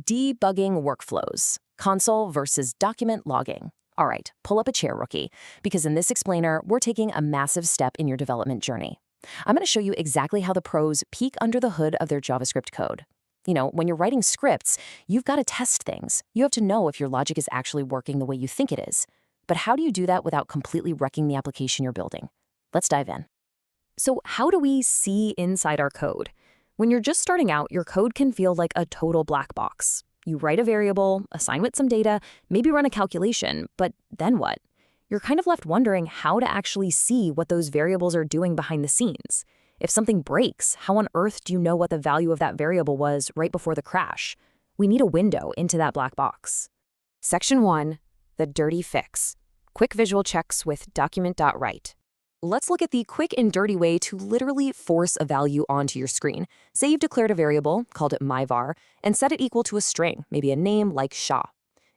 Debugging workflows, console versus document logging. All right, pull up a chair, rookie, because in this explainer, we're taking a massive step in your development journey. I'm going to show you exactly how the pros peek under the hood of their JavaScript code. You know, when you're writing scripts, you've got to test things. You have to know if your logic is actually working the way you think it is. But how do you do that without completely wrecking the application you're building? Let's dive in. So how do we see inside our code? When you're just starting out, your code can feel like a total black box. You write a variable, assign it some data, maybe run a calculation, but then what? You're kind of left wondering how to actually see what those variables are doing behind the scenes. If something breaks, how on earth do you know what the value of that variable was right before the crash? We need a window into that black box. Section 1, the dirty fix. Quick visual checks with document.write. Let's look at the quick and dirty way to literally force a value onto your screen. Say you've declared a variable, called it myvar, and set it equal to a string, maybe a name like Shah.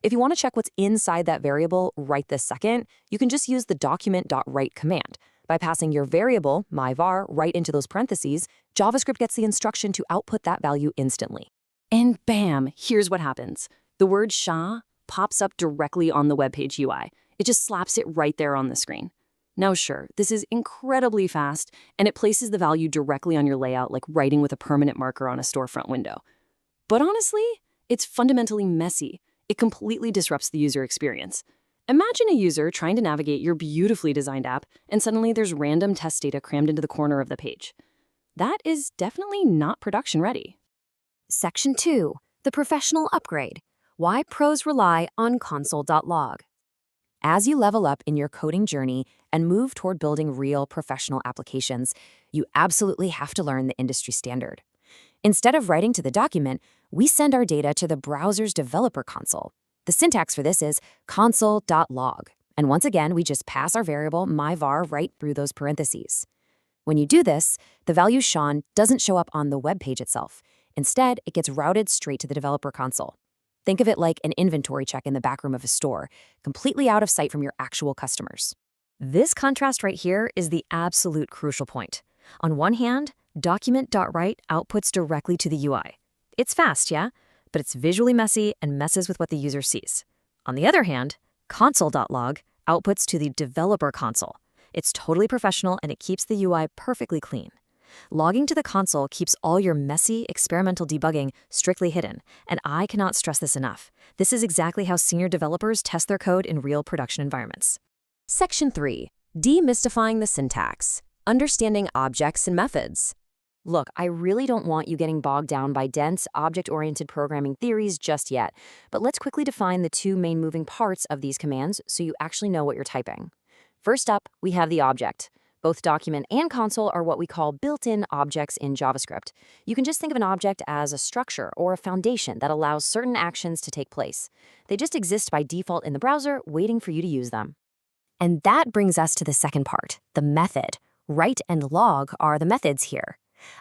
If you want to check what's inside that variable right this second, you can just use the document.write command. By passing your variable, myvar, right into those parentheses, JavaScript gets the instruction to output that value instantly. And bam, here's what happens. The word Shah pops up directly on the webpage UI. It just slaps it right there on the screen. Now sure, this is incredibly fast, and it places the value directly on your layout like writing with a permanent marker on a storefront window. But honestly, it's fundamentally messy. It completely disrupts the user experience. Imagine a user trying to navigate your beautifully designed app, and suddenly there's random test data crammed into the corner of the page. That is definitely not production ready. Section 2, the professional upgrade. Why pros rely on console.log. As you level up in your coding journey and move toward building real professional applications, you absolutely have to learn the industry standard. Instead of writing to the document, we send our data to the browser's developer console. The syntax for this is console.log. And once again, we just pass our variable myvar right through those parentheses. When you do this, the value Sean doesn't show up on the web page itself. Instead, it gets routed straight to the developer console. Think of it like an inventory check in the backroom of a store, completely out of sight from your actual customers. This contrast right here is the absolute crucial point. On one hand, document.write outputs directly to the UI. It's fast, yeah? But it's visually messy and messes with what the user sees. On the other hand, console.log outputs to the developer console. It's totally professional and it keeps the UI perfectly clean. Logging to the console keeps all your messy, experimental debugging strictly hidden, and I cannot stress this enough. This is exactly how senior developers test their code in real production environments. Section 3, demystifying the syntax. Understanding objects and methods. Look, I really don't want you getting bogged down by dense, object-oriented programming theories just yet, but let's quickly define the two main moving parts of these commands so you actually know what you're typing. First up, we have the object. Both document and console are what we call built-in objects in JavaScript. You can just think of an object as a structure or a foundation that allows certain actions to take place. They just exist by default in the browser, waiting for you to use them. And that brings us to the second part, the method. Write and log are the methods here.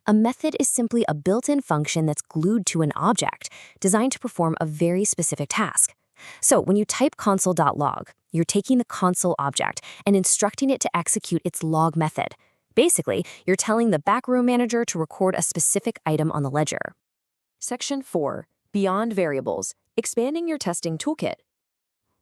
A method is simply a built-in function that's glued to an object, designed to perform a very specific task. So when you type console.log, you're taking the console object and instructing it to execute its log method. Basically, you're telling the backroom manager to record a specific item on the ledger. Section 4, beyond variables, expanding your testing toolkit.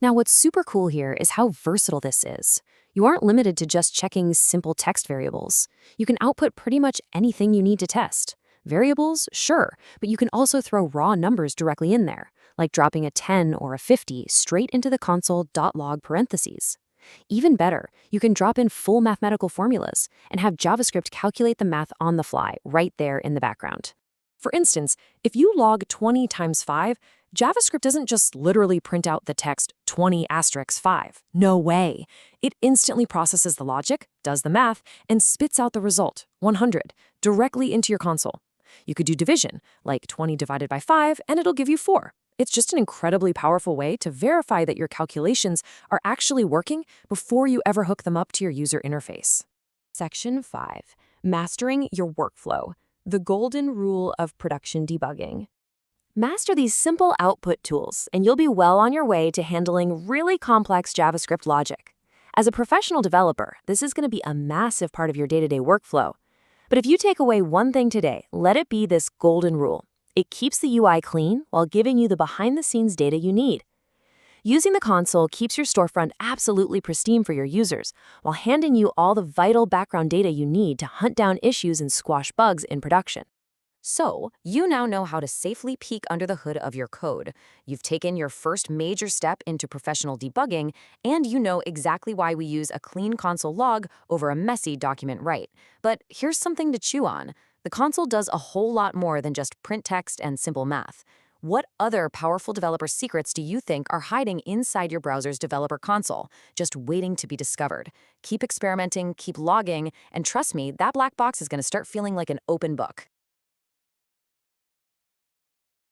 Now, what's super cool here is how versatile this is. You aren't limited to just checking simple text variables. You can output pretty much anything you need to test. Variables, sure, but you can also throw raw numbers directly in there, like dropping a 10 or a 50 straight into the console.log parentheses. Even better, you can drop in full mathematical formulas and have JavaScript calculate the math on the fly right there in the background. For instance, if you log 20 times 5, JavaScript doesn't just literally print out the text 20 asterisk 5. No way. It instantly processes the logic, does the math, and spits out the result, 100, directly into your console. You could do division, like 20 divided by 5, and it'll give you 4. It's just an incredibly powerful way to verify that your calculations are actually working before you ever hook them up to your user interface. Section 5, mastering your workflow. The golden rule of production debugging. Master these simple output tools, and you'll be well on your way to handling really complex JavaScript logic. As a professional developer, this is going to be a massive part of your day-to-day workflow. But if you take away one thing today, let it be this golden rule. It keeps the UI clean while giving you the behind-the-scenes data you need. Using the console keeps your storefront absolutely pristine for your users, while handing you all the vital background data you need to hunt down issues and squash bugs in production. So, you now know how to safely peek under the hood of your code. You've taken your first major step into professional debugging, and you know exactly why we use a clean console log over a messy document write. But here's something to chew on. The console does a whole lot more than just print text and simple math. What other powerful developer secrets do you think are hiding inside your browser's developer console, just waiting to be discovered? Keep experimenting, keep logging, and trust me, that black box is going to start feeling like an open book.